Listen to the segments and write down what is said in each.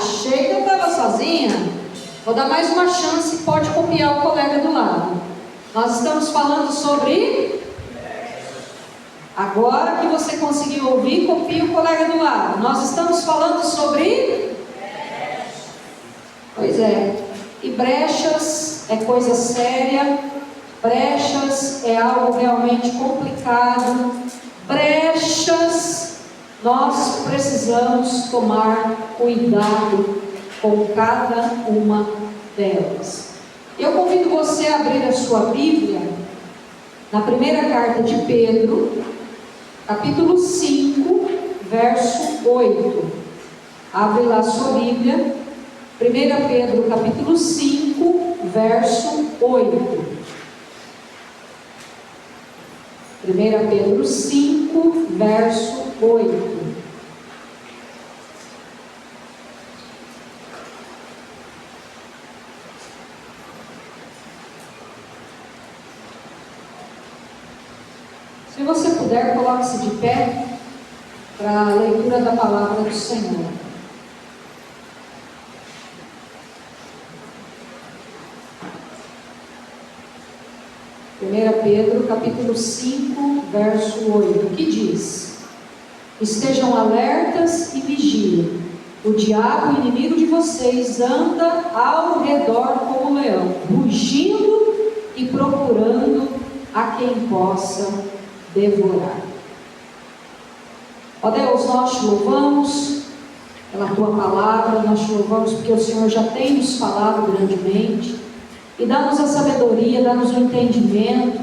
achei que eu estava sozinha. Vou dar mais uma chance, pode copiar o colega do lado. Nós estamos falando sobre... Agora que você conseguiu ouvir, copie o colega do lado. Nós estamos falando sobre... Pois é. E brechas é coisa séria. Brechas é algo realmente complicado. Brechas, nós precisamos tomar cuidado com cada uma delas. Eu convido você a abrir a sua Bíblia na primeira carta de Pedro, capítulo 5, verso 8. Abre lá a sua Bíblia, 1 Pedro, capítulo 5, verso 8. 1 Pedro 5, verso 8. Se você puder, coloque-se de pé para a leitura da palavra do Senhor. Pedro, capítulo 5, verso 8, que diz: estejam alertas e vigiem. O diabo, inimigo de vocês, anda ao redor como um leão, rugindo e procurando a quem possa devorar. Ó Deus, nós te louvamos pela tua palavra, nós te louvamos porque o Senhor já tem nos falado grandemente. E dá-nos a sabedoria, dá-nos o entendimento,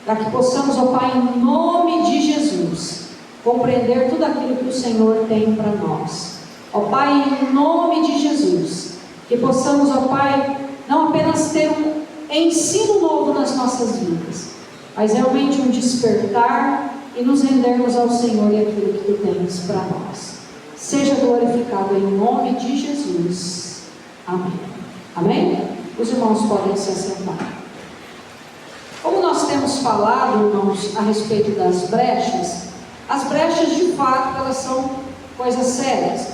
para que possamos, ó Pai, em nome de Jesus, compreender tudo aquilo que o Senhor tem para nós. Ó Pai, em nome de Jesus, que possamos, ó Pai, não apenas ter um ensino novo nas nossas vidas, mas realmente um despertar e nos rendermos ao Senhor e aquilo que tu tens para nós. Seja glorificado em nome de Jesus. Amém. Amém? Os irmãos podem se assentar. Como nós temos falado, irmãos, a respeito das brechas, as brechas de fato elas são coisas sérias.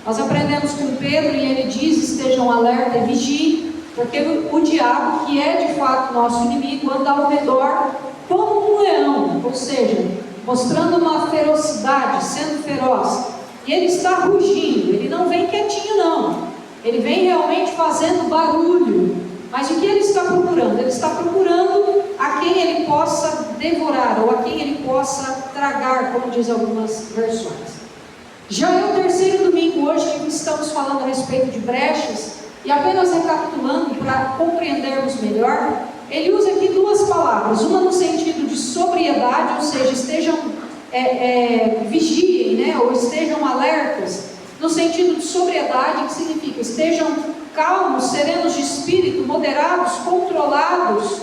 Nós aprendemos com Pedro e ele diz: estejam alerta e vigiem, porque o diabo, que é de fato nosso inimigo, anda ao redor como um leão, ou seja, mostrando uma ferocidade, sendo feroz. E ele está rugindo, ele não vem quietinho não. Ele vem realmente fazendo barulho. Mas o que ele está procurando? Ele está procurando a quem ele possa devorar, ou a quem ele possa tragar, como diz algumas versões. Já é o terceiro domingo hoje que estamos falando a respeito de brechas. E apenas recapitulando para compreendermos melhor, ele usa aqui duas palavras. Uma no sentido de sobriedade, ou seja, estejam vigiem, né? Ou estejam alertas. No sentido de sobriedade, que significa estejam calmos, serenos de espírito, moderados, controlados.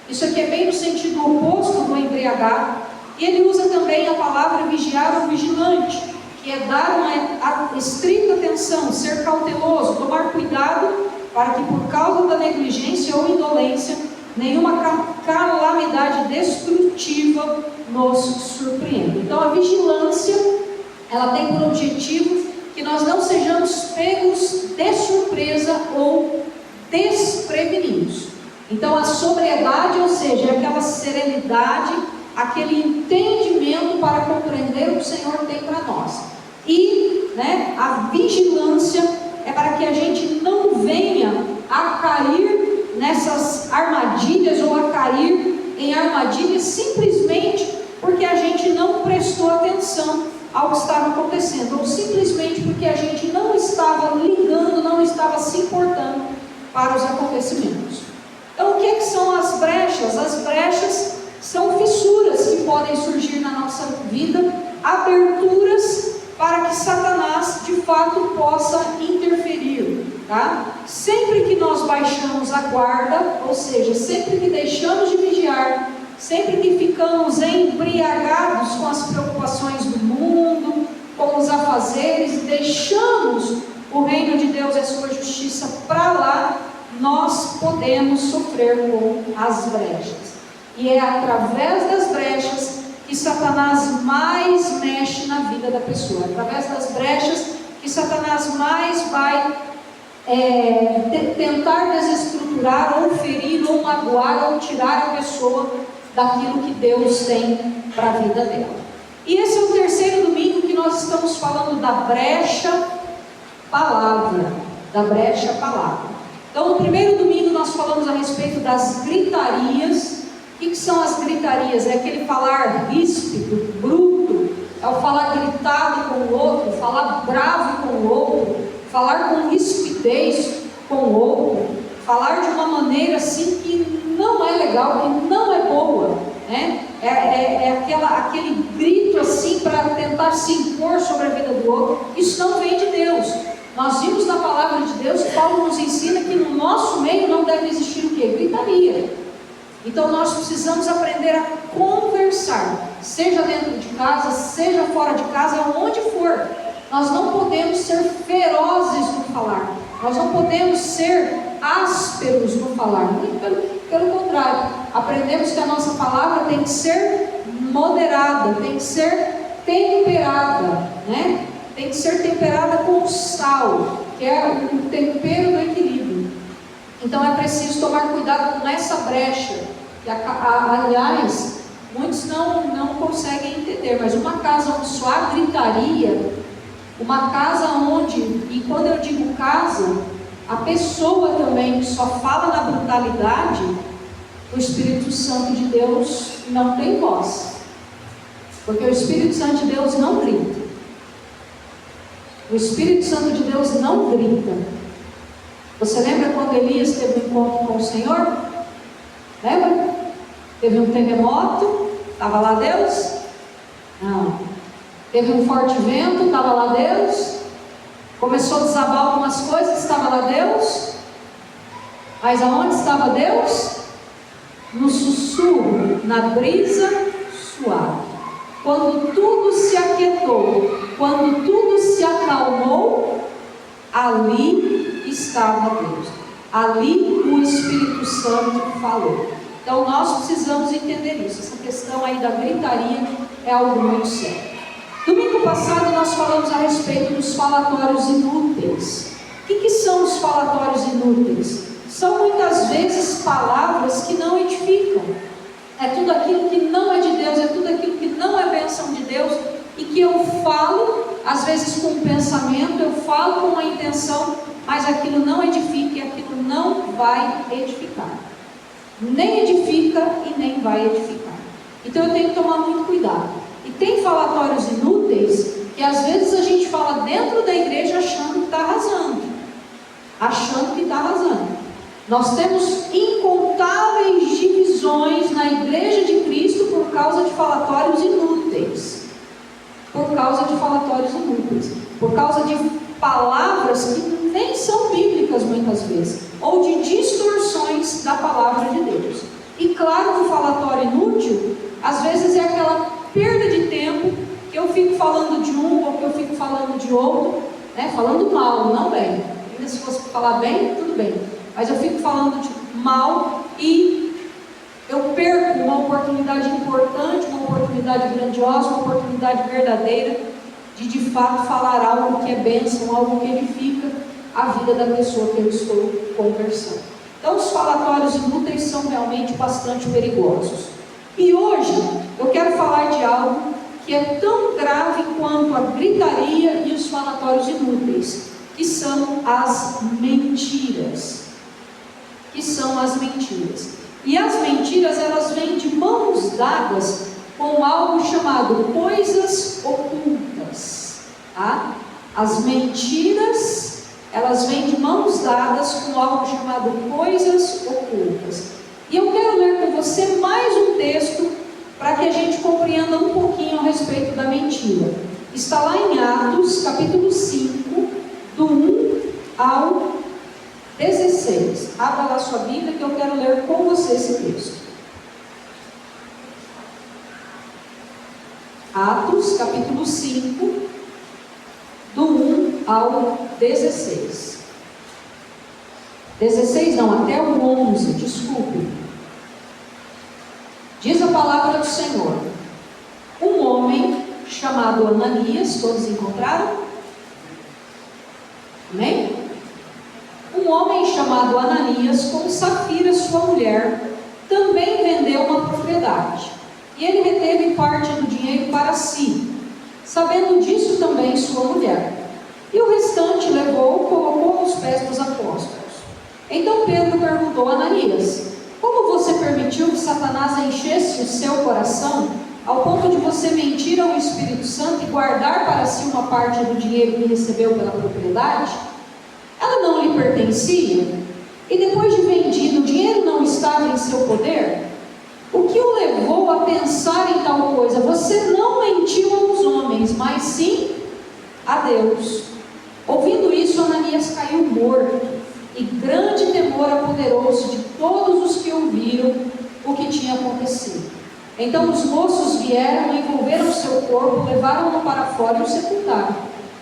Isso aqui é bem no sentido oposto do embriagado. E ele usa também a palavra vigiar ou vigilante, que é dar uma estrita atenção, ser cauteloso, tomar cuidado para que por causa da negligência ou indolência, nenhuma calamidade destrutiva nos surpreenda. Então a vigilância, ela tem por objetivo que nós não sejamos pegos de surpresa ou desprevenidos. Então a sobriedade, ou seja, é aquela serenidade, aquele entendimento para compreender o que o Senhor tem para nós. E a vigilância é para que a gente não venha a cair nessas armadilhas ou a cair em armadilhas simplesmente porque a gente não prestou atenção ao que estava acontecendo, ou simplesmente porque a gente não estava ligando, não estava se importando para os acontecimentos. Então, o que são as brechas? As brechas são fissuras que podem surgir na nossa vida, aberturas para que Satanás de fato possa interferir, tá? Sempre que nós baixamos a guarda, ou seja, sempre que deixamos de vigiar, sempre que ficamos embriagados com as preocupações do mundo, com os afazeres, e deixamos o reino de Deus e a sua justiça para lá, nós podemos sofrer com as brechas. E é através das brechas que Satanás mais mexe na vida da pessoa. É através das brechas que que Satanás mais vai tentar desestruturar, ou ferir, ou magoar, ou tirar a pessoa daquilo que Deus tem para a vida dela. E esse é o terceiro domingo que nós estamos falando da brecha palavra, da brecha palavra. Então, no primeiro domingo nós falamos a respeito das gritarias. O que são as gritarias? É aquele falar ríspido, bruto, é o falar gritado com o outro, falar bravo com o outro, falar com rispidez com o outro, falar de uma maneira assim que não é legal, que não é boa, né? Aquele grito assim para tentar se impor sobre a vida do outro. Isso não vem de Deus. Nós vimos na palavra de Deus, Paulo nos ensina que no nosso meio não deve existir o quê? Gritaria. Então nós precisamos aprender a conversar, seja dentro de casa, seja fora de casa, onde for. Nós não podemos ser ferozes no falar, nós não podemos ser ásperos no falar, muito pelo contrário. Aprendemos que a nossa palavra tem que ser moderada, tem que ser temperada, né? Tem que ser temperada com sal, que é o tempero do equilíbrio. Então é preciso tomar cuidado com essa brecha, que aliás, muitos não conseguem entender, mas uma casa onde só há gritaria, uma casa onde, e quando eu digo casa, a pessoa também só fala na brutalidade, o Espírito Santo de Deus não tem voz, porque o Espírito Santo de Deus não grita. O Espírito Santo de Deus não grita. Você lembra quando Elias teve um encontro com o Senhor? Lembra? Teve um terremoto, estava lá Deus? Não. Teve um forte vento, estava lá Deus? Começou a desabar algumas coisas, estava lá Deus? Mas aonde estava Deus? No sussurro, na brisa suave. Quando tudo se aquietou, quando tudo se acalmou, ali estava Deus. Ali o Espírito Santo falou. Então nós precisamos entender isso. Essa questão aí da gritaria é algo muito sério. Domingo passado nós falamos a respeito dos falatórios inúteis. O que são os falatórios inúteis? São muitas vezes palavras que não edificam. É tudo aquilo que não é de Deus, é tudo aquilo que não é bênção de Deus, e que eu falo, às vezes com um pensamento, eu falo com uma intenção, mas aquilo não edifica e aquilo não vai edificar. Nem edifica e nem vai edificar. Então eu tenho que tomar muito cuidado. E tem falatórios inúteis que às vezes a gente fala dentro da igreja achando que está arrasando. Achando que está arrasando. Nós temos incontáveis divisões na igreja de Cristo por causa de falatórios inúteis. Por causa de falatórios inúteis. Por causa de palavras que nem são bíblicas muitas vezes. Ou de distorções da palavra de Deus. E claro que o falatório inútil, às vezes é aquela perda de tempo que eu fico falando de um ou que eu fico falando de outro, né? Falando mal, não bem. Ainda se fosse falar bem, tudo bem. Mas eu fico falando de mal e eu perco uma oportunidade importante, uma oportunidade grandiosa, uma oportunidade verdadeira de fato falar algo que é bênção, algo que edifica a vida da pessoa que eu estou conversando. Então os falatórios inúteis são realmente bastante perigosos. E hoje eu quero falar de algo que é tão grave quanto a gritaria e os falatórios inúteis, que são as mentiras. Que são as mentiras. E as mentiras, elas vêm de mãos dadas com algo chamado coisas ocultas. Tá? As mentiras, elas vêm de mãos dadas com algo chamado coisas ocultas. E eu quero ler com você mais um texto para que a gente compreenda um pouquinho a respeito da mentira. Está lá em Atos, capítulo 5, do 1 ao 16. Abra lá sua Bíblia que eu quero ler com você esse texto. Atos, capítulo 5, do 1 ao 16. 16 não, até o 11, desculpe. Diz a palavra do Senhor: um homem chamado Ananias, todos encontraram? Amém? Um homem chamado Ananias, com Safira, sua mulher, também vendeu uma propriedade. E ele reteve parte do dinheiro para si, sabendo disso também sua mulher. E o restante levou, colocou aos pés dos apóstolos. Então Pedro perguntou a Ananias: como você permitiu que Satanás enchesse o seu coração, ao ponto de você mentir ao Espírito Santo e guardar para si uma parte do dinheiro que recebeu pela propriedade? Ela não lhe pertencia? E depois de vendido, o dinheiro não estava em seu poder? O que o levou a pensar em tal coisa? Você não mentiu aos homens, mas sim a Deus. Ouvindo isso, Ananias caiu morto, e grande temor apoderou-se de todos os que ouviram o que tinha acontecido. Então os moços vieram, envolveram seu corpo, levaram-no para fora e o sepultaram.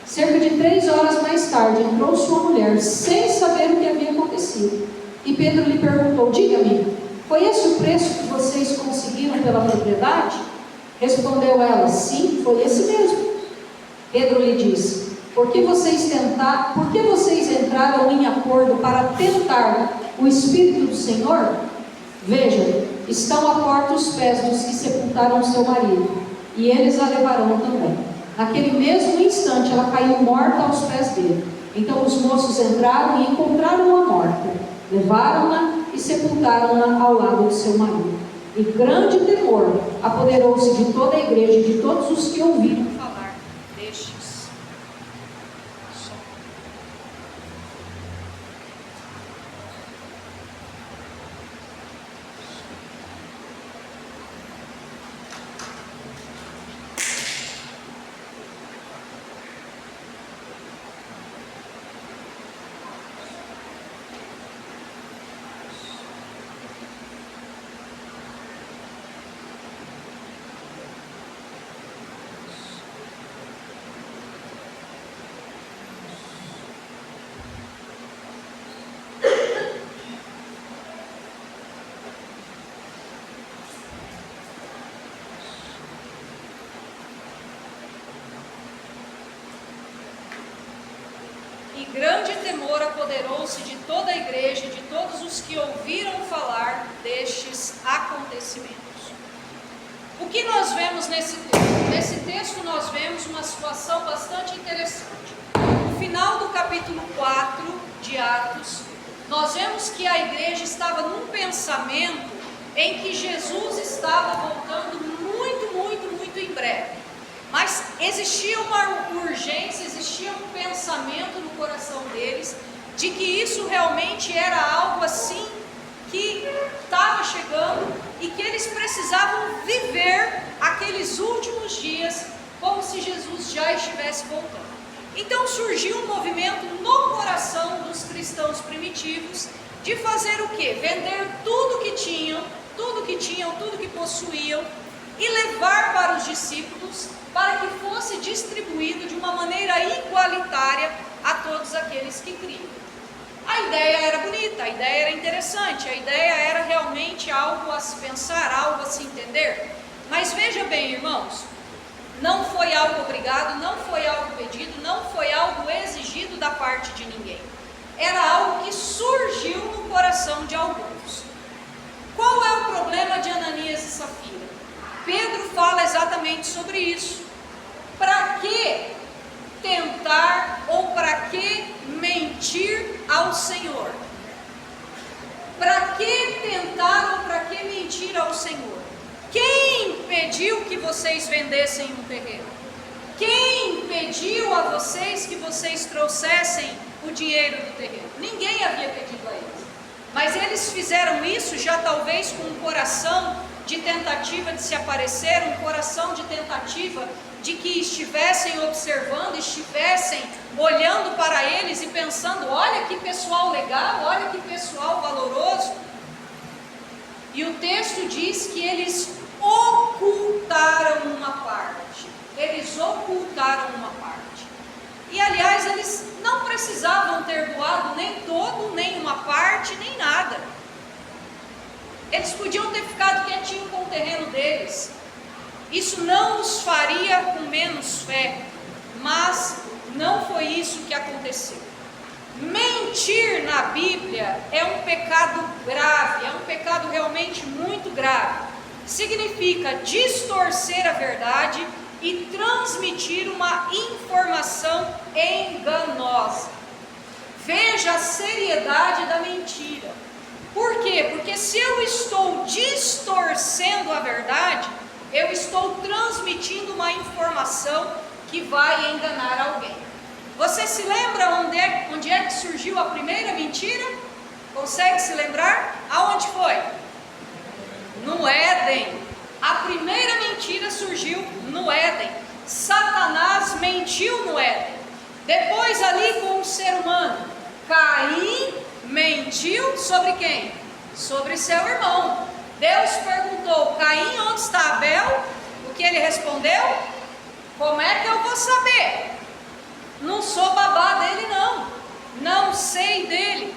Cerca de 3 horas mais tarde, entrou sua mulher, sem saber o que havia acontecido. E Pedro lhe perguntou: diga-me, foi esse o preço que vocês conseguiram pela propriedade? Respondeu ela: sim, foi esse mesmo. Pedro lhe disse: por que vocês entraram em acordo para tentar o Espírito do Senhor? Veja, estão à porta os pés dos que sepultaram seu marido, e eles a levarão também. Naquele mesmo instante ela caiu morta aos pés dele. Então os moços entraram e encontraram-a morta. Levaram-na e sepultaram-na ao lado de seu marido. E grande temor apoderou-se de toda a igreja e de todos os que ouviram falar destes. Grande temor apoderou-se de toda a igreja e de todos os que ouviram falar destes acontecimentos. O que nós vemos nesse texto? Nesse texto nós vemos uma situação bastante interessante. No final do capítulo 4 de Atos, nós vemos que a igreja estava num pensamento em que Jesus estava voltando muito em breve. Mas existia uma urgência, existia um pensamento no coração deles de que isso realmente era algo assim que estava chegando e que eles precisavam viver aqueles últimos dias como se Jesus já estivesse voltando. Então surgiu um movimento no coração dos cristãos primitivos de fazer o quê? Vender tudo que tinham, tudo que possuíam e levar para os discípulos para que fosse distribuído de uma maneira igualitária a todos aqueles que criam. A ideia era bonita, a ideia era interessante, a ideia era realmente algo a se pensar, algo a se entender. Mas veja bem, irmãos, não foi algo obrigado, não foi algo pedido, não foi algo exigido da parte de ninguém. Era algo que surgiu no coração de alguns. Qual é o problema de Ananias e Safira? Pedro fala exatamente sobre isso. Para que tentar ou para que mentir ao Senhor? Para que tentar ou para que mentir ao Senhor? Quem pediu que vocês vendessem um terreno? Quem pediu a vocês que vocês trouxessem o dinheiro do terreno? Ninguém havia pedido a eles. Mas eles fizeram isso já talvez com um coração de tentativa de se aparecer, um coração de tentativa de que estivessem observando, estivessem olhando para eles e pensando: olha que pessoal legal, olha que pessoal valoroso. E o texto diz que eles ocultaram uma parte. Eles ocultaram uma parte. E aliás, eles não precisavam ter doado nem todo, nem uma parte, nem nada. Eles podiam ter ficado quietinhos com o terreno deles. Isso não os faria com menos fé, mas não foi isso que aconteceu. mentir na Bíblia é um pecado grave, é um pecado realmente muito grave. Significa distorcer a verdade e transmitir uma informação enganosa. Veja a seriedade da mentira. Por quê? Porque se eu estou distorcendo a verdade, eu estou transmitindo uma informação que vai enganar alguém. Você se lembra onde é que surgiu a primeira mentira? Consegue se lembrar? Aonde foi? No Éden. A primeira mentira surgiu no Éden. Satanás mentiu no Éden. Depois ali com o ser humano, Caim mentiu sobre quem? Sobre seu irmão. Deus perguntou: Caim, onde está Abel? O que ele respondeu? Como é que eu vou saber? Não sou babá dele não. Não sei dele.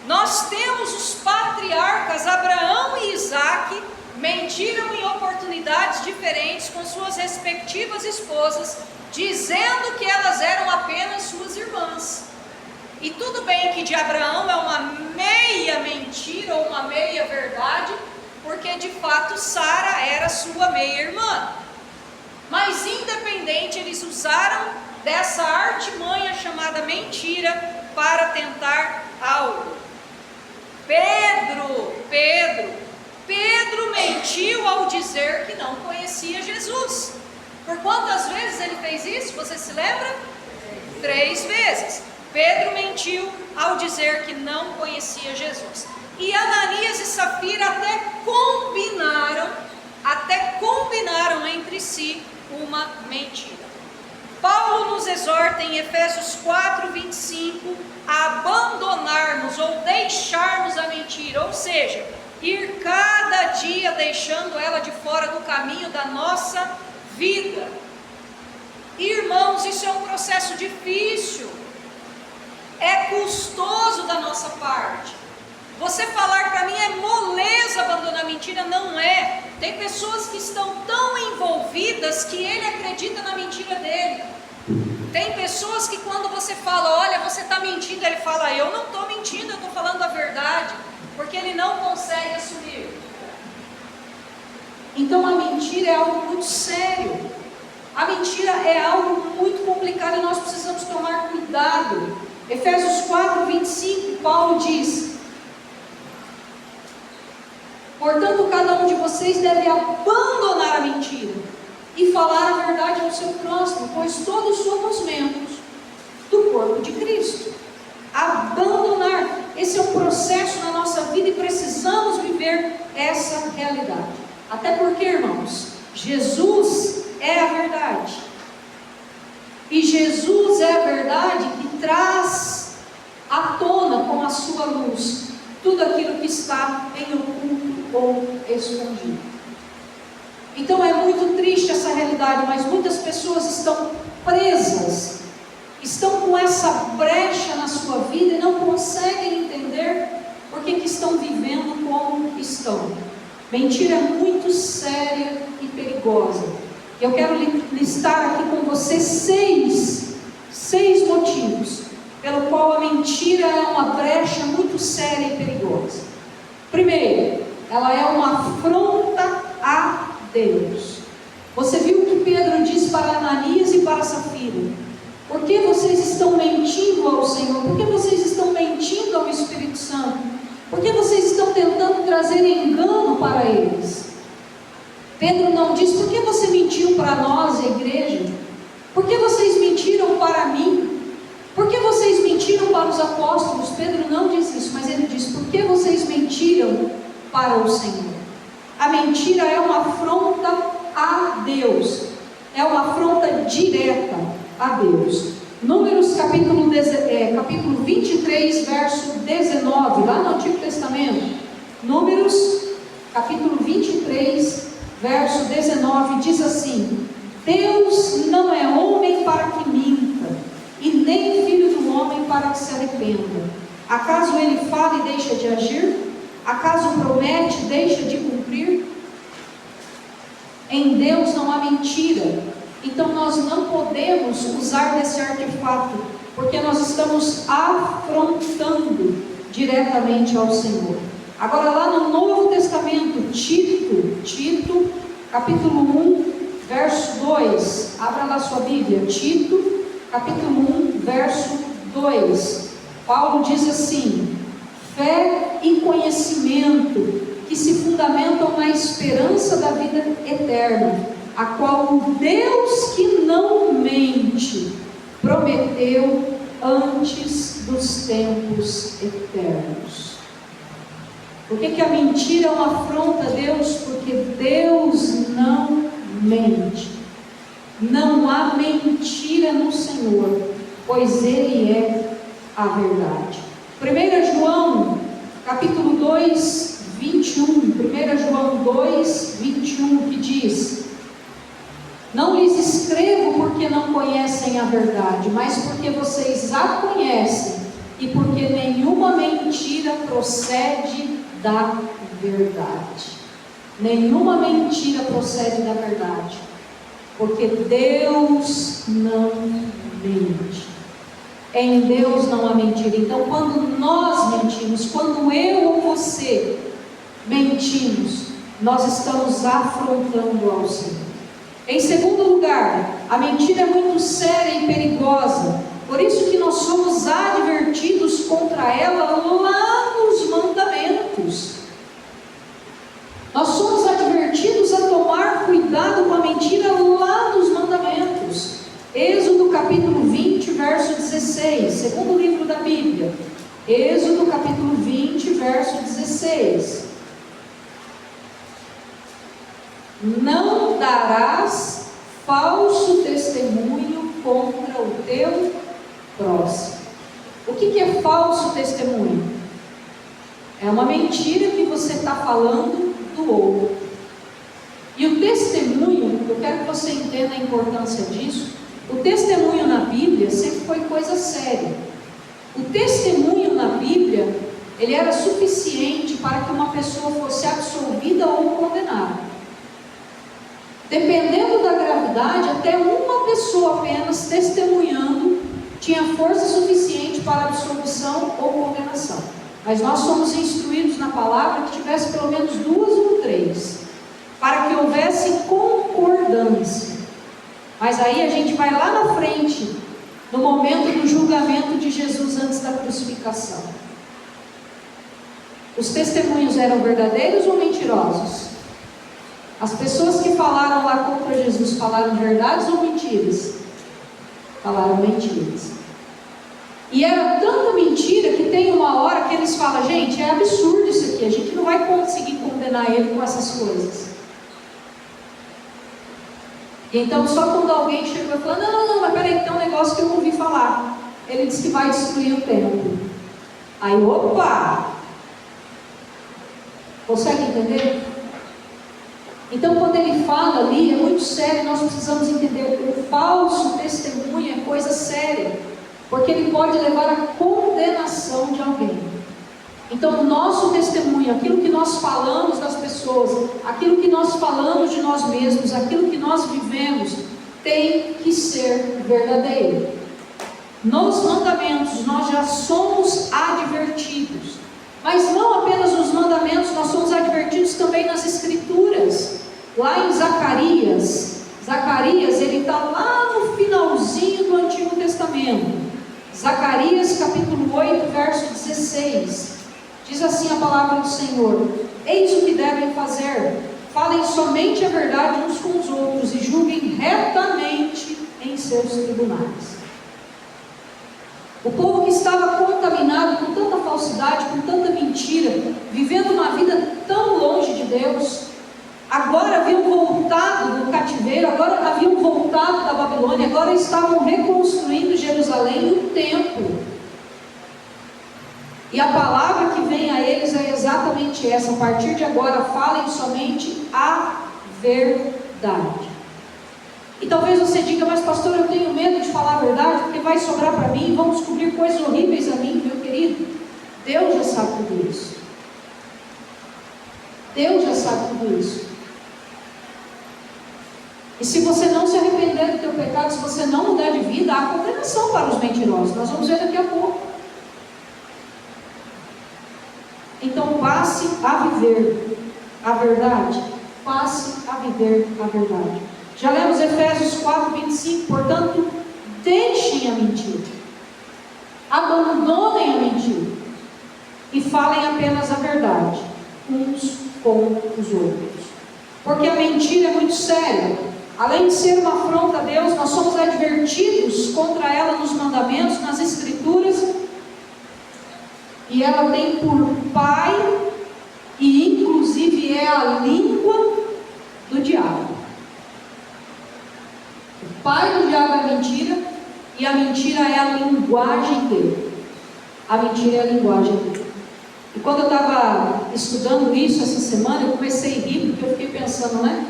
Nós temos os patriarcas Abraão e Isaque, mentiram em oportunidades diferentes com suas respectivas esposas, dizendo que elas eram apenas suas irmãs. E tudo bem que de Abraão é uma meia mentira ou uma meia verdade, porque de fato Sara era sua meia-irmã. Mas independente, eles usaram dessa artimanha chamada mentira para tentar algo. Pedro mentiu ao dizer que não conhecia Jesus. Por quantas vezes ele fez isso? Você se lembra? 3 vezes. Pedro mentiu ao dizer que não conhecia Jesus. E Ananias e Safira até combinaram entre si uma mentira. Paulo nos exorta em Efésios 4:25 a abandonarmos ou deixarmos a mentira, ou seja, ir cada dia deixando ela de fora do caminho da nossa vida. Irmãos, isso é um processo difícil, é custoso da nossa parte. Você falar para mim é moleza abandonar a mentira, não é. Tem pessoas que estão tão envolvidas que ele acredita na mentira dele. Tem pessoas que quando você fala, olha, você está mentindo, ele fala, eu não estou mentindo, eu estou falando a verdade, porque ele não consegue assumir. Então a mentira é algo muito sério. A mentira é algo muito complicado e nós precisamos tomar cuidado. Efésios 4:25, Paulo diz: portanto, cada um de vocês deve abandonar a mentira e falar a verdade ao seu próximo, pois todos somos membros do corpo de Cristo. Abandonar, esse é um processo na nossa vida e precisamos viver essa realidade. Até porque, irmãos, Jesus é a verdade. E Jesus é a verdade que traz à tona com a sua luz tudo aquilo que está em oculto ou escondido. Então é muito triste essa realidade, mas muitas pessoas estão presas, estão com essa brecha na sua vida e não conseguem entender por que estão vivendo como estão. Mentira é muito séria e perigosa. Eu quero listar aqui com você seis motivos pelo qual a mentira é uma brecha muito séria e perigosa. Primeiro, ela é uma afronta a Deus. Você viu o que Pedro disse para Ananias e para Safira? Por que vocês estão mentindo ao Senhor? Por que vocês estão mentindo ao Espírito Santo? Por que vocês estão tentando trazer engano para eles? Pedro não diz, por que você mentiu para nós, a igreja? Por que vocês mentiram para mim? Por que vocês mentiram para os apóstolos? Pedro não diz isso, mas ele diz, por que vocês mentiram para o Senhor? A mentira é uma afronta a Deus, é uma afronta direta a Deus. Números capítulo 23, verso 19, lá no Antigo Testamento. Números capítulo 23, verso 19, diz assim: Deus não é homem para que minta, e nem filho do homem para que se arrependa. Acaso ele fala e deixa de agir? Acaso promete e deixa de cumprir? Em Deus não há mentira. Então nós não podemos usar desse artefato porque nós estamos afrontando diretamente ao Senhor. Agora lá no Novo Testamento, Tito, capítulo 1, verso 2, abra lá sua Bíblia, Tito, capítulo 1, verso 2, Paulo diz assim: fé e conhecimento que se fundamentam na esperança da vida eterna, a qual o Deus que não mente prometeu antes dos tempos eternos. Por que a mentira é uma afronta a Deus? Porque Deus não mente. Não há mentira no Senhor, pois Ele é a verdade. 1 João, capítulo 2, 21. 1 João 2, 21, que diz: não lhes escrevo porque não conhecem a verdade, mas porque vocês a conhecem e porque nenhuma mentira procede da verdade. Nenhuma mentira procede da verdade, porque Deus não mente. Em Deus não há mentira. Então, quando nós mentimos, quando eu ou você mentimos, nós estamos afrontando ao Senhor. Em segundo lugar, a mentira é muito séria e perigosa. Por isso que nós somos advertidos contra ela lá nos mandamentos. Nós somos advertidos a tomar cuidado com a mentira lá nos mandamentos. Êxodo capítulo 20, verso 16, segundo livro da Bíblia. Êxodo capítulo 20, verso 16. Não darás falso testemunho contra o teu próximo. O que é falso testemunho? É uma mentira que você está falando do outro. E o testemunho, eu quero que você entenda a importância disso. O testemunho na Bíblia sempre foi coisa séria. O testemunho na Bíblia, ele era suficiente para que uma pessoa fosse absolvida ou condenada. Dependendo da gravidade, até uma pessoa apenas testemunhando tinha força suficiente para absolvição ou condenação. Mas nós somos instruídos na palavra que tivesse pelo menos 2 ou 3, para que houvesse concordância. Mas aí a gente vai lá na frente, no momento do julgamento de Jesus antes da crucificação. Os testemunhos eram verdadeiros ou mentirosos? As pessoas que falaram lá contra Jesus falaram verdades ou mentiras? Falaram mentiras. E era tanta mentira que tem uma hora que eles falam: gente, é absurdo isso aqui, a gente não vai conseguir condenar ele com essas coisas. E então só quando alguém chegou e falou: não, mas peraí, tem um negócio que eu ouvi falar. Ele disse que vai destruir o templo. Aí, opa! Consegue entender? Então, quando ele fala ali, é muito sério, nós precisamos entender que o falso testemunho é coisa séria, porque ele pode levar à condenação de alguém. Então, o nosso testemunho, aquilo que nós falamos das pessoas, aquilo que nós falamos de nós mesmos, aquilo que nós vivemos, tem que ser verdadeiro. Nos mandamentos, nós já somos advertidos, mas não apenas nos mandamentos, nós somos advertidos também nas Escrituras. Lá em Zacarias, ele está lá no finalzinho do Antigo Testamento. Zacarias capítulo 8, verso 16. Diz assim a palavra do Senhor: eis o que devem fazer, falem somente a verdade uns com os outros e julguem retamente em seus tribunais. O povo que estava contaminado com tanta falsidade, com tanta mentira, vivendo uma vida tão longe de Deus, agora haviam voltado do cativeiro, agora haviam voltado da Babilônia, agora estavam reconstruindo Jerusalém e o templo. E a palavra que vem a eles é exatamente essa: a partir de agora falem somente a verdade. E talvez você diga: mas pastor, eu tenho medo de falar a verdade, porque vai sobrar para mim, vão descobrir coisas horríveis a mim. Meu querido, Deus já sabe tudo isso. Deus já sabe tudo isso. E se você não se arrepender do teu pecado, se você não mudar de vida, há condenação para os mentirosos. Nós vamos ver daqui a pouco. Então passe a viver a verdade. Passe a viver a verdade. Já lemos Efésios 4:25. Portanto, deixem a mentira. Abandonem a mentira. E falem apenas a verdade, uns com os outros. Porque a mentira é muito séria. Além de ser uma afronta a Deus, nós somos advertidos contra ela nos mandamentos, nas Escrituras. E ela tem por pai, e inclusive é a língua do diabo. O pai do diabo é a mentira, e a mentira é a linguagem dele. A mentira é a linguagem dele. E quando eu estava estudando isso essa semana, eu comecei a rir, porque eu fiquei pensando, né?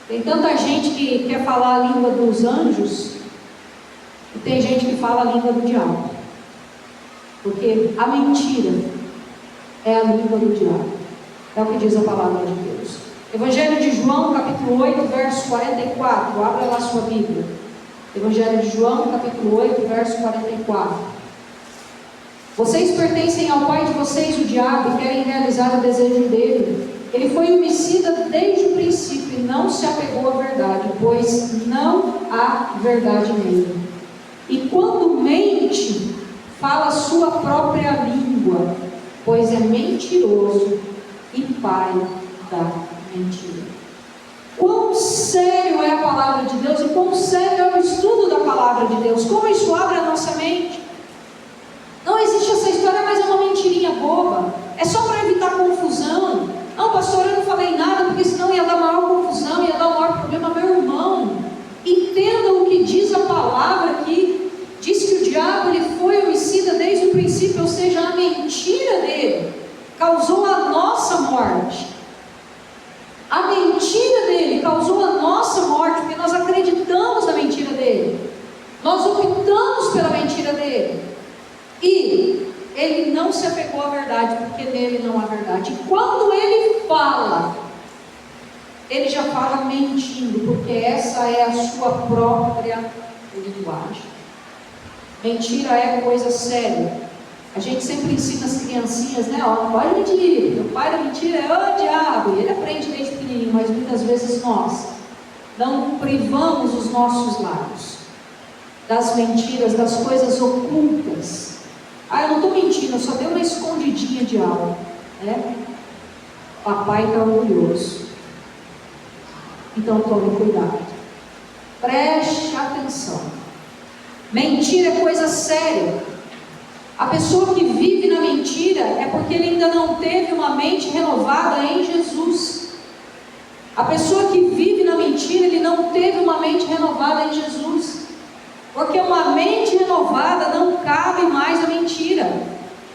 Tem tanta gente que quer falar a língua dos anjos, e tem gente que fala a língua do diabo. Porque a mentira é a língua do diabo. É o que diz a palavra de Deus. Evangelho de João, capítulo 8, verso 44. Abra lá sua Bíblia. Evangelho de João, capítulo 8, verso 44. Vocês pertencem ao pai de vocês, o diabo, e querem realizar o desejo dele. Ele foi homicida desde o princípio e não se apegou à verdade, pois não há verdade nele. E quando mente, fala a sua própria língua, pois é mentiroso e pai da mentira. Quão sério é a palavra de Deus e quão sério é o estudo da palavra de Deus. Como isso abre a nossa mente. Não existe essa história, mas é uma mentirinha boba. É só para evitar confusão. Não, pastor, eu não falei nada, porque senão ia dar maior confusão, ia dar maior problema. Meu irmão, entenda o que diz a palavra aqui. Diz que o diabo ele foi homicida desde o princípio, ou seja, a mentira dele causou a nossa morte. A mentira dele causou a nossa morte, porque nós acreditamos na mentira dele. Nós optamos pela mentira dele. E ele não se apegou à verdade, porque nele não há verdade. E quando ele fala, ele já fala mentindo, porque essa é a sua própria linguagem. Mentira é coisa séria. A gente sempre ensina as criancinhas, né? Ó, não pode mentir. O pai da mentira é o diabo. E ele aprende desde pequenininho, mas muitas vezes nós não privamos os nossos lábios das mentiras, das coisas ocultas. Ah, eu não estou mentindo, eu só dei uma escondidinha de algo, né? Papai está orgulhoso. Então tome cuidado. Preste atenção. Mentira é coisa séria. A pessoa que vive na mentira é porque ele ainda não teve uma mente renovada em Jesus. A pessoa que vive na mentira, ele não teve uma mente renovada em Jesus. Porque uma mente renovada não cabe mais a mentira.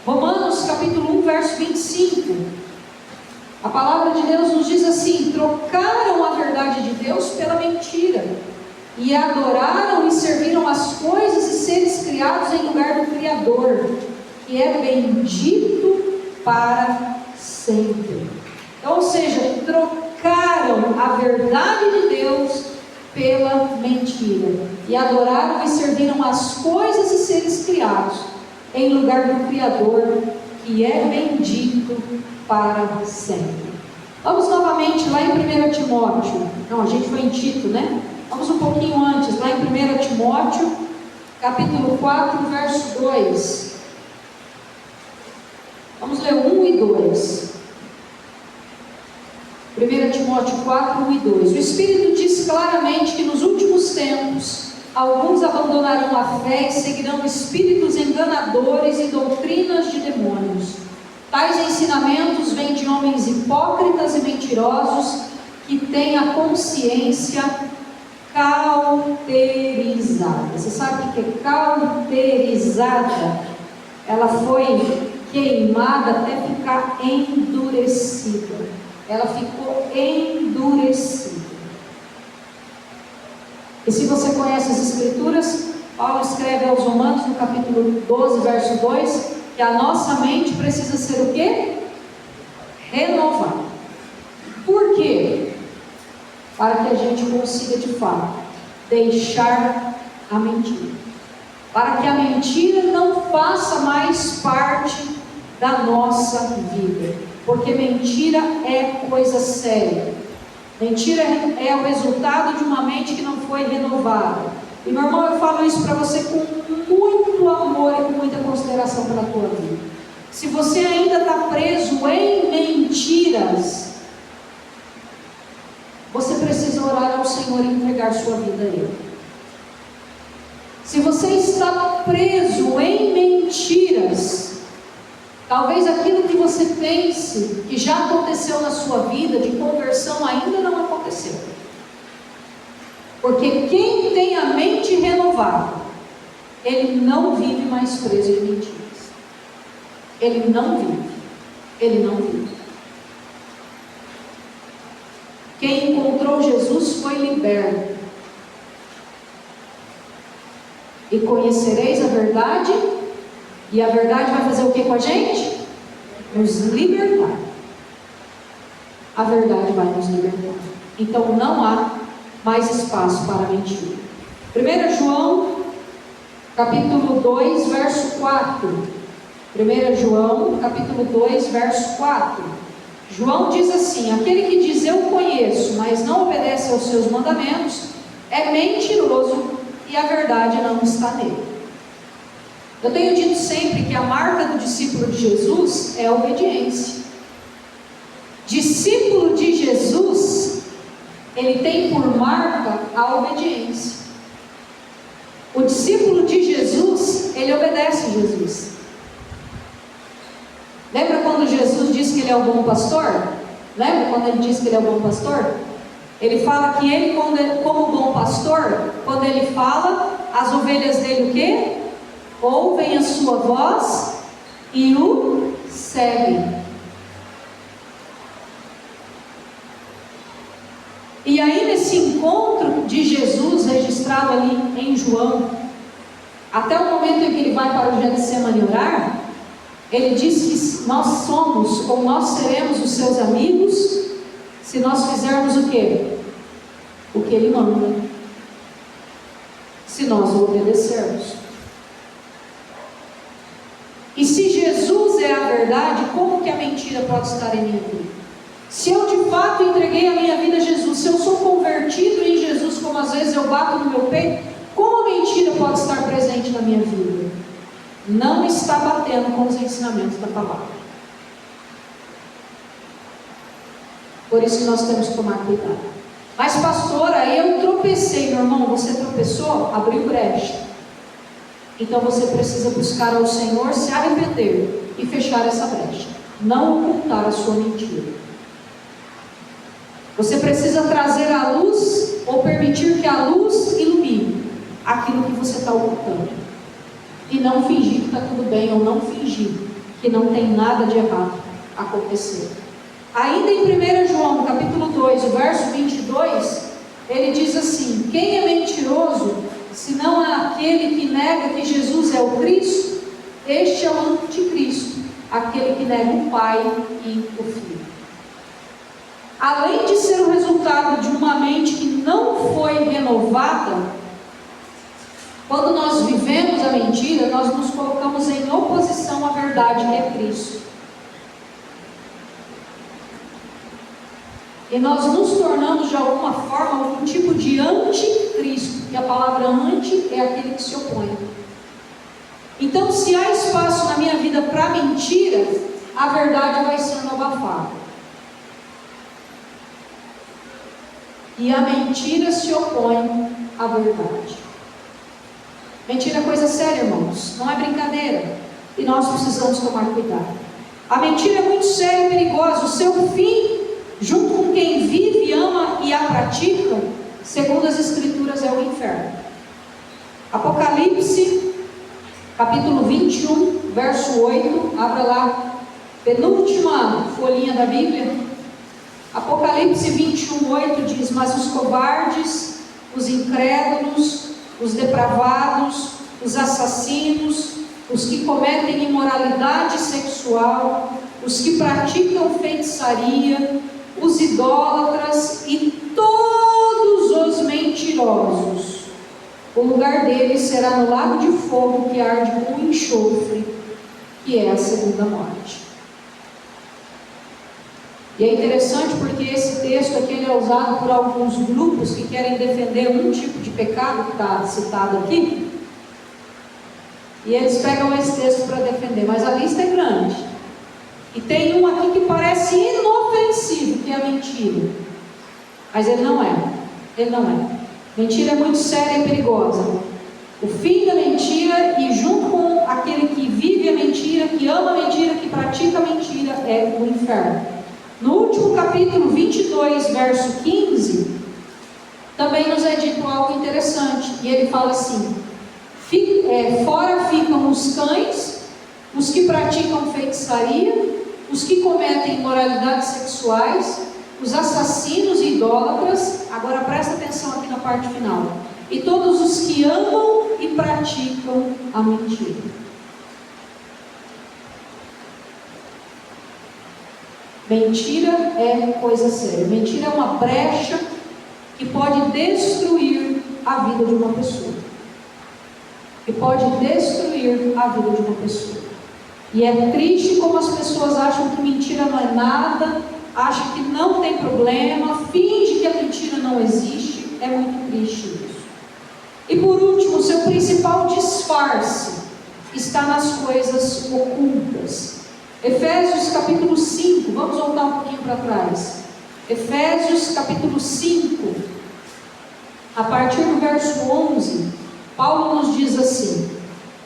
Romanos capítulo 1, verso 25. A palavra de Deus nos diz assim: trocaram a verdade de Deus pela mentira, e adoraram e serviram as coisas e seres criados em lugar do Criador, que é bendito para sempre. Então, ou seja, trocaram a verdade de Deus pela mentira, e adoraram e serviram as coisas e seres criados em lugar do Criador, que é bendito para sempre. Vamos novamente lá em 1 Timóteo. Não, a gente foi em Tito, né? Vamos um pouquinho antes, lá em 1 Timóteo, capítulo 4, verso 2. Vamos ler 1 e 2. 1 Timóteo 4, 1 e 2. O Espírito diz claramente que nos últimos tempos alguns abandonarão a fé e seguirão espíritos enganadores e doutrinas de demônios. Tais ensinamentos vêm de homens hipócritas e mentirosos que têm a consciência cauterizada. Você sabe o que é cauterizada? Ela foi queimada até ficar endurecida. Ela ficou endurecida. E se você conhece as Escrituras, Paulo escreve aos Romanos no capítulo 12, verso 2, que a nossa mente precisa ser o quê? Renovada. Por quê? para que a gente consiga de fato deixar a mentira, para que a mentira não faça mais parte da nossa vida, porque mentira é coisa séria. Mentira é o resultado de uma mente que não foi renovada. E meu irmão, eu falo isso para você com muito amor e com muita consideração pela tua vida. Se você ainda está preso em mentiras, você precisa orar ao Senhor e entregar sua vida a Ele. Se você está preso em mentiras, talvez aquilo que você pense que já aconteceu na sua vida, de conversão, ainda não aconteceu. Porque quem tem a mente renovada, ele não vive mais preso em mentiras. Ele não vive. Ele não vive. Quem encontrou Jesus foi liberto. E conhecereis a verdade, e a verdade vai fazer o que com a gente? Nos libertar. A verdade vai nos libertar. Então não há mais espaço para mentira. 1 João, capítulo 2, verso 4. 1 João, capítulo 2, verso 4. João diz assim: aquele que diz eu conheço, mas não obedece aos seus mandamentos, é mentiroso, e a verdade não está nele. Eu tenho dito sempre que a marca do discípulo de Jesus é a obediência. Discípulo de Jesus, ele tem por marca a obediência. O discípulo de Jesus, ele obedece a Jesus. Lembra quando Jesus disse que ele é o bom pastor? Lembra quando ele disse que ele é o bom pastor? Ele fala que ele, como bom pastor, quando ele fala, as ovelhas dele o quê? Ouvem a sua voz e o seguem. E aí nesse encontro de Jesus registrado ali em João, até o momento em que ele vai para o Getsemane orar, ele diz que nós somos ou nós seremos os seus amigos se nós fizermos o quê? O que ele manda, se nós o obedecermos. E se Jesus é a verdade, como que a mentira pode estar em minha vida? Se eu de fato entreguei a minha vida a Jesus, se eu sou convertido em Jesus, como às vezes eu bato no meu peito, como a mentira pode estar presente na minha vida? Não está batendo com os ensinamentos da palavra. Por isso que nós temos que tomar cuidado. Mas pastora, eu tropecei, meu irmão, você tropeçou, abriu brecha. Então você precisa buscar ao Senhor, se arrepender e fechar essa brecha. Não ocultar a sua mentira. Você precisa trazer a luz ou permitir que a luz ilumine aquilo que você está ocultando. E não fingir que está tudo bem, ou não fingir que não tem nada de errado acontecendo. Ainda em 1 João, capítulo 2, o verso 22, ele diz assim: quem é mentiroso, senão é aquele que nega que Jesus é o Cristo? Este é o anticristo, aquele que nega o Pai e o Filho. Além de ser o resultado de uma mente que não foi renovada, quando nós vivemos a mentira, nós nos colocamos em oposição à verdade que é Cristo. E nós nos tornamos de alguma forma algum tipo de anticristo, e a palavra anti é aquele que se opõe. Então, se há espaço na minha vida para mentira, a verdade vai sendo abafada. E a mentira se opõe à verdade. Mentira é coisa séria, irmãos, não é brincadeira. E nós precisamos tomar cuidado. A mentira é muito séria e perigosa. O seu fim, junto com quem vive, ama e a pratica, segundo as Escrituras, é o inferno. Apocalipse, capítulo 21, verso 8, abra lá, penúltima folhinha da Bíblia. Apocalipse 21, 8 diz: mas os covardes, os incrédulos, os depravados, os assassinos, os que cometem imoralidade sexual, os que praticam feitiçaria, os idólatras e todos mentirosos. O lugar deles será no lago de fogo que arde com enxofre, que é a segunda morte. E é interessante porque esse texto aqui ele é usado por alguns grupos que querem defender um tipo de pecado que está citado aqui. E eles pegam esse texto para defender, mas a lista é grande. E tem um aqui que parece inofensivo, que é a mentira. Mas ele não é. Ele não é. Mentira é muito séria e perigosa. O fim da mentira, e junto com aquele que vive a mentira, que ama a mentira, que pratica a mentira, é o inferno. No último capítulo 22, verso 15, também nos é dito algo interessante. E ele fala assim: fora ficam os cães, os que praticam feitiçaria, os que cometem imoralidades sexuais, os assassinos e idólatras. Agora presta atenção aqui na parte final. E todos os que amam e praticam a mentira. Mentira é coisa séria. Mentira é uma brecha que pode destruir a vida de uma pessoa. Que pode destruir a vida de uma pessoa. E é triste como as pessoas acham que mentira não é nada, acham que não tem problema, finge que a mentira não existe. É muito triste isso. E por último, seu principal disfarce está nas coisas ocultas. Efésios capítulo 5, vamos voltar um pouquinho para trás. Efésios capítulo 5, a partir do verso 11, Paulo nos diz assim: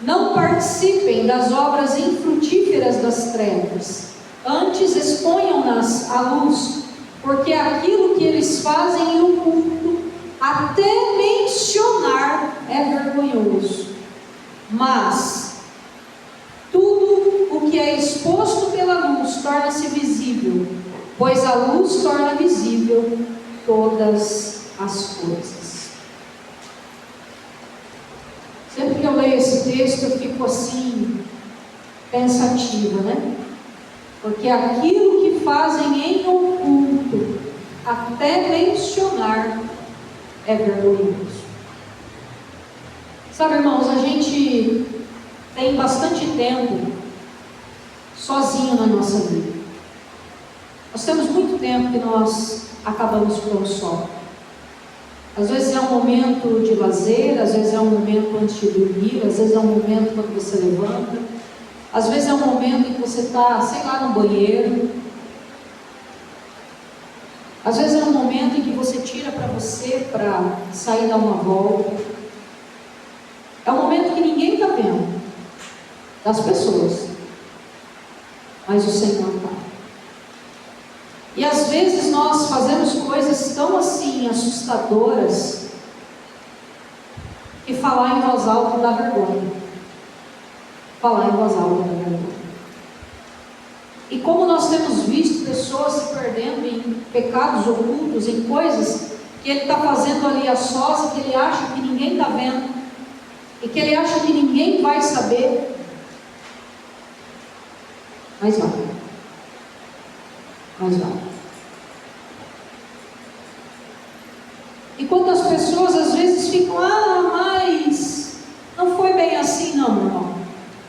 não participem das obras infrutíferas das trevas, antes exponham-nas à luz, porque aquilo que eles fazem em oculto, até mencionar é vergonhoso. Mas tudo o que é exposto pela luz torna-se visível, pois a luz torna visível todas as coisas. Sempre que eu leio esse texto, eu fico assim, pensativa, né? Porque aquilo que fazem em oculto, até mencionar, é vergonhoso. Sabe, irmãos, a gente tem bastante tempo sozinho na nossa vida. Nós temos muito tempo que nós acabamos por só. Às vezes é um momento de lazer, às vezes é um momento antes de dormir, às vezes é um momento quando você levanta, às vezes é um momento em que você está, sei lá, no banheiro. Às vezes é um momento em que você tira para você para sair dar uma volta. É um momento que ninguém está vendo, das pessoas, mas o Senhor está. E às vezes nós fazemos coisas tão assim assustadoras que falar em voz alta dá vergonha. Falar em voz alta dá vergonha. E como nós temos visto pessoas se perdendo em pecados ocultos, em coisas que ele está fazendo ali a sós, que ele acha que ninguém está vendo, e que ele acha que ninguém vai saber, mas vai. Mas vai. E quantas pessoas às vezes ficam, mas não foi bem assim, não, meu irmão.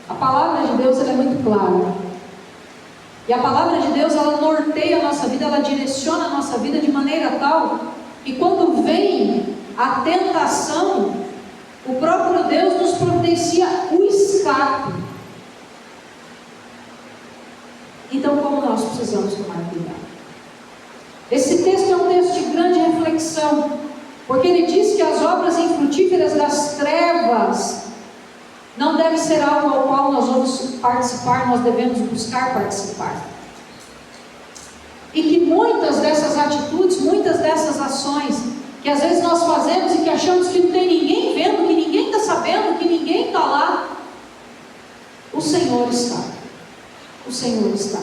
A palavra de Deus ela é muito clara. E a palavra de Deus ela norteia a nossa vida, ela direciona a nossa vida de maneira tal que quando vem a tentação, o próprio Deus nos providencia o escape. Então, como nós precisamos tomar cuidado? Esse texto é um texto de grande reflexão, porque ele diz que as obras infrutíferas das trevas não deve ser algo ao qual nós vamos participar, nós devemos buscar participar. E que muitas dessas atitudes, muitas dessas ações, que às vezes nós fazemos e que achamos que não tem ninguém vendo, que ninguém está sabendo, que ninguém está lá, o Senhor está. O Senhor está.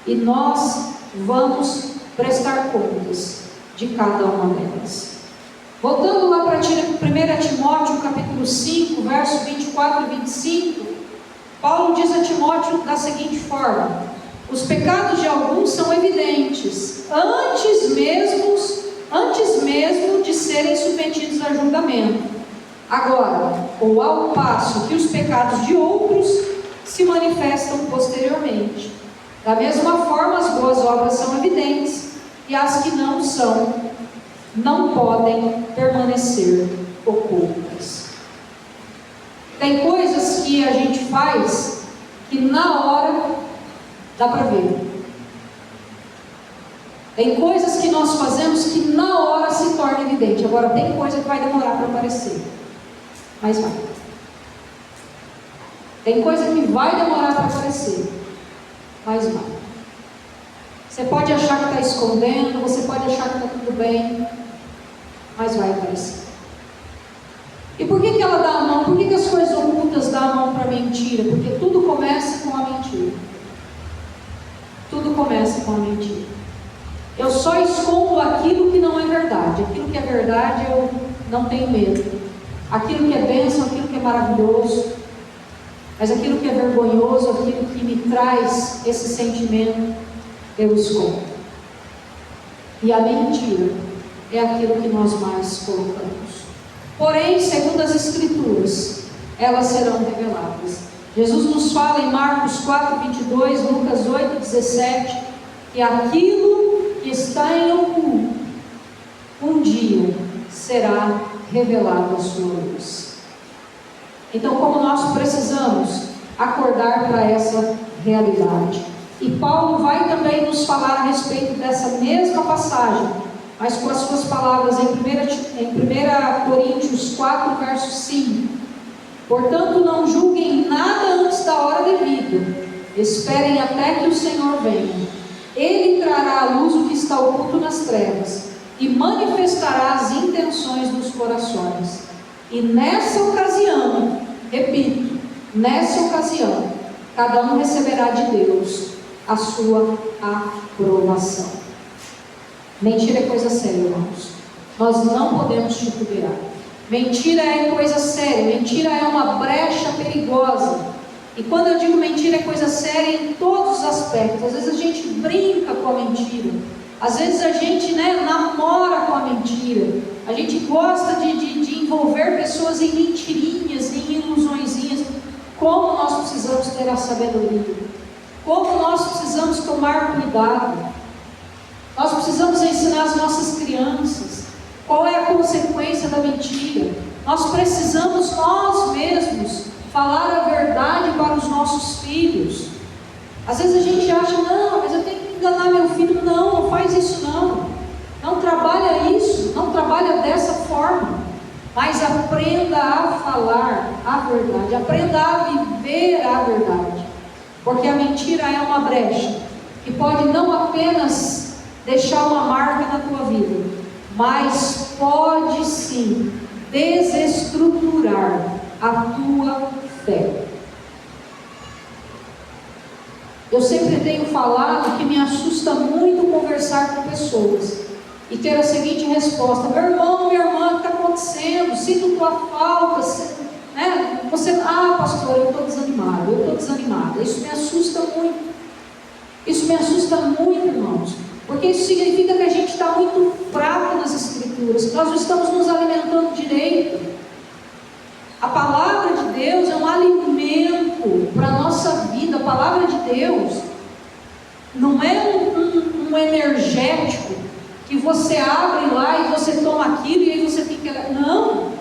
E nós vamos prestar contas de cada uma delas. Voltando lá para 1 Timóteo, capítulo 5, verso 24 e 25, Paulo diz a Timóteo da seguinte forma: os pecados de alguns são evidentes, antes mesmo antes mesmo de serem submetidos a julgamento. Agora, ou ao passo que os pecados de outros se manifestam posteriormente. Da mesma forma, as boas obras são evidentes, e as que não são, não podem permanecer ocultas. Tem coisas que a gente faz que na hora dá para ver. Tem coisas que nós fazemos que na hora se torna evidente. Agora, tem coisa que vai demorar para aparecer, mas vai. Tem coisa que vai demorar para aparecer, mas vai. Você pode achar que está escondendo, você pode achar que está tudo bem, mas vai aparecer. E por que ela dá a mão? Por que as coisas ocultas dão a mão para a mentira? Porque tudo começa com a mentira. Tudo começa com a mentira. Eu só escondo aquilo que não é verdade. Aquilo que é verdade eu não tenho medo. Aquilo que é bênção, aquilo que é maravilhoso. Mas aquilo que é vergonhoso, aquilo que me traz esse sentimento, eu escondo. E a mentira é aquilo que nós mais colocamos. Porém, segundo as Escrituras, elas serão reveladas. Jesus nos fala em Marcos 4, 22, Lucas 8, 17, que aquilo que está em oculto, um dia será revelado a sua luz. Então, como nós precisamos acordar para essa realidade. E Paulo vai também nos falar a respeito dessa mesma passagem, mas com as suas palavras em 1 Coríntios 4, verso 5. Portanto, não julguem nada antes da hora devida. Esperem até que o Senhor venha. Ele trará à luz o que está oculto nas trevas e manifestará as intenções dos corações. E nessa ocasião, repito, nessa ocasião, cada um receberá de Deus a sua aprovação. Mentira é coisa séria, irmãos. Nós não podemos titubear. Mentira é coisa séria. Mentira é uma brecha perigosa. E quando eu digo mentira é coisa séria em todos os aspectos. Às vezes a gente brinca com a mentira. Às vezes a gente namora com a mentira. A gente gosta de envolver pessoas em mentirinhas, em ilusõezinhas. Como nós precisamos ter a sabedoria. Como nós precisamos tomar cuidado. Nós precisamos ensinar as nossas crianças qual é a consequência da mentira. Nós precisamos nós mesmos falar a verdade para os nossos filhos. Às vezes a gente acha, não, mas eu tenho que enganar meu filho. Não faz isso não. Não trabalha isso, não trabalha dessa forma. Mas aprenda a falar a verdade, aprenda a viver a verdade. Porque a mentira é uma brecha que pode não apenas deixar uma marca na tua vida, mas pode sim desestruturar a tua fé. Eu sempre tenho falado que me assusta muito conversar com pessoas e ter a seguinte resposta: meu irmão, minha irmã, o que está acontecendo? Sinto tua falta, né? Pastor, eu estou desanimada. Isso me assusta muito. Isso me assusta muito, irmãos. Porque isso significa que a gente está muito fraco nas Escrituras, que nós não estamos nos alimentando direito. A palavra de Deus é um alimento para a nossa vida. A palavra de Deus não é um energético que você abre lá e você toma aquilo e aí você fica... Não,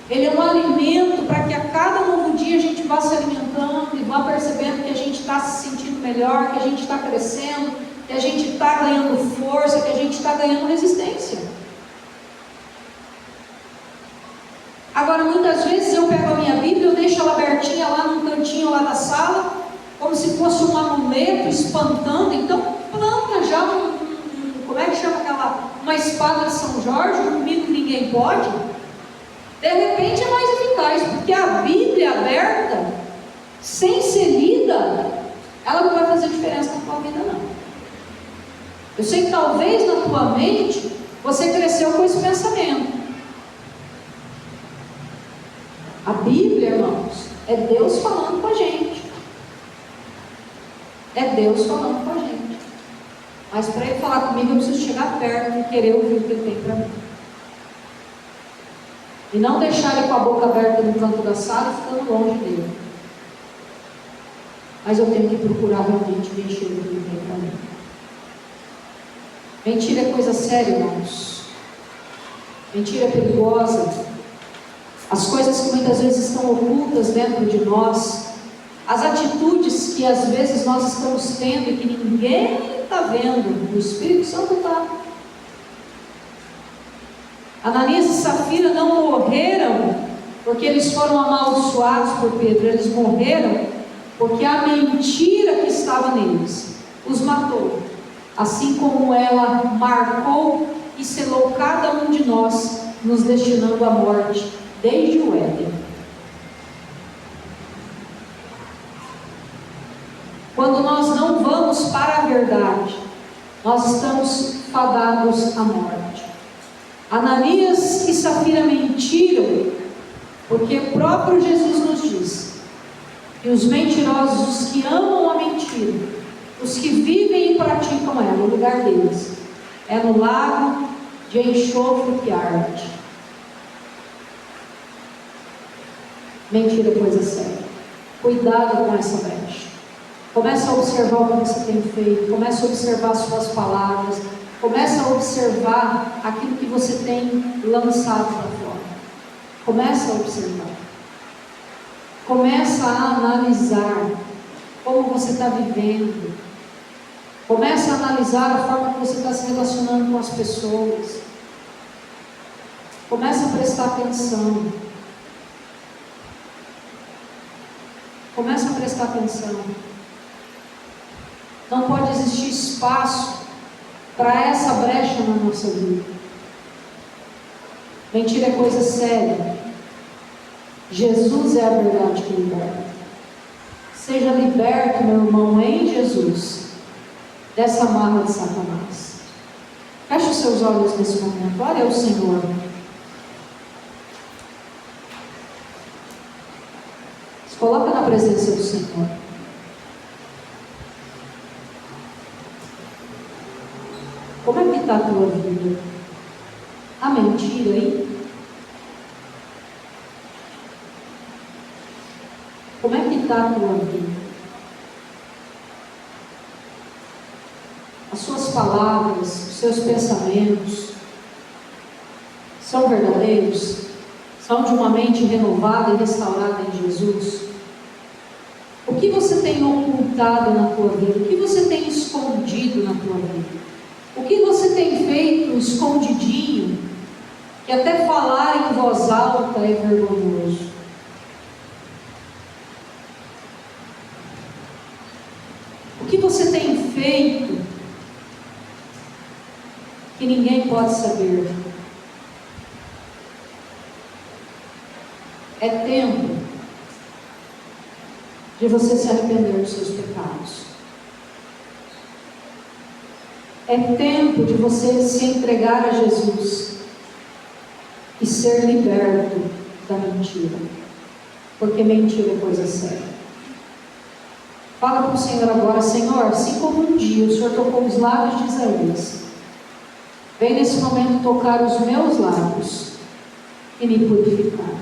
ele é um alimento para que a cada novo dia a gente vá se alimentando e vá percebendo que a gente está se sentindo melhor, que a gente está crescendo, que a gente está ganhando força, que a gente está ganhando resistência. Agora, muitas vezes eu pego a minha Bíblia, eu deixo ela abertinha lá num cantinho lá da sala, como se fosse um amuleto espantando. Então planta já como é que chama aquela, uma espada de São Jorge, comigo ninguém pode. De repente é mais eficaz, porque a Bíblia aberta, sem ser lida, ela não vai fazer diferença na tua vida não. Eu sei que talvez na tua mente você cresceu com esse pensamento. A Bíblia, irmãos, é Deus falando com a gente. É Deus falando com a gente. Mas para ele falar comigo, eu preciso chegar perto e querer ouvir o que ele tem para mim. E não deixar ele com a boca aberta no canto da sala e ficando longe dele. Mas eu tenho que procurar realmente mexer no que ele tem para mim. Mentira é coisa séria, irmãos. Mentira é perigosa. As coisas que muitas vezes estão ocultas dentro de nós, as atitudes que às vezes nós estamos tendo e que ninguém está vendo, o Espírito Santo está. Ananias e Safira não morreram porque eles foram amaldiçoados por Pedro, eles morreram porque a mentira que estava neles os matou, assim como ela marcou e selou cada um de nós, nos destinando à morte desde o Éden. Quando nós não vamos para a verdade, nós estamos fadados à morte. Ananias e Safira mentiram, porque o próprio Jesus nos diz que os mentirosos, os que amam a mentira, os que vivem e praticam ela, o lugar deles é no lago de enxofre que arde. Mentira é coisa séria. Cuidado com essa brecha. Comece a observar o que você tem feito, comece a observar as suas palavras, comece a observar aquilo que você tem lançado para fora. Comece a observar. Comece a analisar como você está vivendo. Comece a analisar a forma que você está se relacionando com as pessoas. Comece a prestar atenção. Comece a prestar atenção. Não pode existir espaço para essa brecha na nossa vida. Mentira é coisa séria. Jesus é a verdade que liberta. Seja liberto, meu irmão, em Jesus, dessa marra de Satanás. Feche os seus olhos nesse momento. Olha o Senhor. Se coloca na presença do Senhor. Como é que está a tua vida? Há mentira aí? Como é que está a tua vida? As suas palavras, os seus pensamentos são verdadeiros? São de uma mente renovada e restaurada em Jesus? O que você tem ocultado na tua vida? O que você tem escondido na tua vida? O que você tem feito escondidinho, que até falar em voz alta é vergonhoso? O que você tem feito que ninguém pode saber? É tempo de você se arrepender dos seus pecados. É tempo de você se entregar a Jesus e ser liberto da mentira, porque mentira é coisa séria. Fala com o Senhor agora: Senhor, assim como um dia o Senhor tocou os lábios de Isaías, vem nesse momento tocar os meus lábios e me purificar.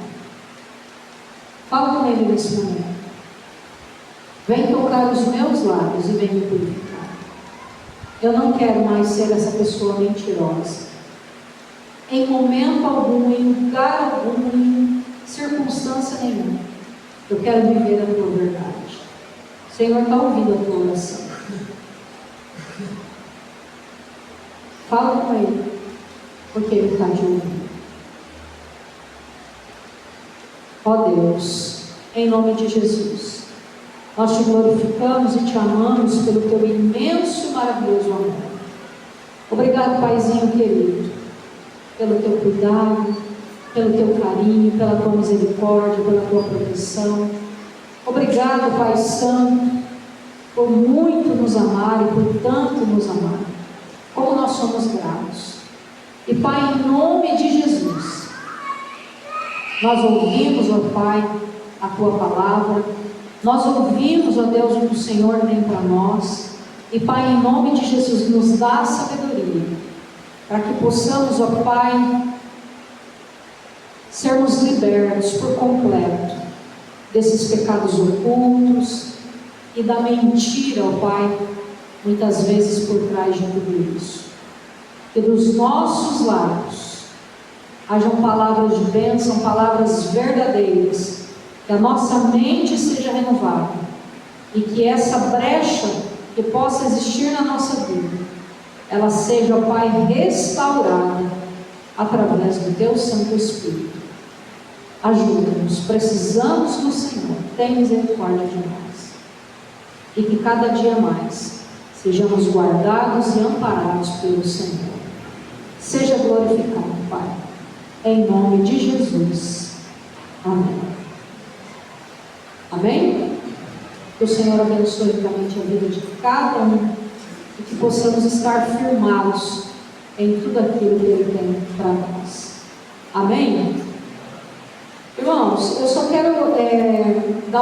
Fala com Ele nesse momento. Vem tocar os meus lábios e vem me purificar. Eu não quero mais ser essa pessoa mentirosa. Em momento algum, em lugar algum, em circunstância nenhuma. Eu quero viver a tua verdade. O Senhor está ouvindo a tua oração. Fala com Ele, porque Ele está te ouvindo. Ó Deus, em nome de Jesus, nós te glorificamos e te amamos pelo teu imenso e maravilhoso amor. Obrigado, Paizinho querido, pelo teu cuidado, pelo teu carinho, pela tua misericórdia, pela tua proteção. Obrigado, Pai Santo, por muito nos amar e por tanto nos amar. Como nós somos gratos. E Pai, em nome de Jesus, nós ouvimos, ó Pai, a tua palavra. Nós ouvimos, ó Deus, o que o Senhor tem para nós. E Pai, em nome de Jesus, nos dá sabedoria, para que possamos, ó Pai, sermos libertos por completo desses pecados ocultos e da mentira, ó Pai, muitas vezes por trás de tudo isso. Que dos nossos lábios hajam palavras de bênção, palavras verdadeiras, que a nossa mente seja renovada e que essa brecha que possa existir na nossa vida, ela seja, ó Pai, restaurada através do Teu Santo Espírito. Ajuda-nos, precisamos do Senhor, tem misericórdia de nós. E que cada dia mais sejamos guardados e amparados pelo Senhor. Seja glorificado, Pai, em nome de Jesus. Amém. Amém? Que o Senhor abençoe ricamente a vida de cada um e que possamos estar firmados em tudo aquilo que Ele tem para nós. Amém? Irmãos, eu só quero dar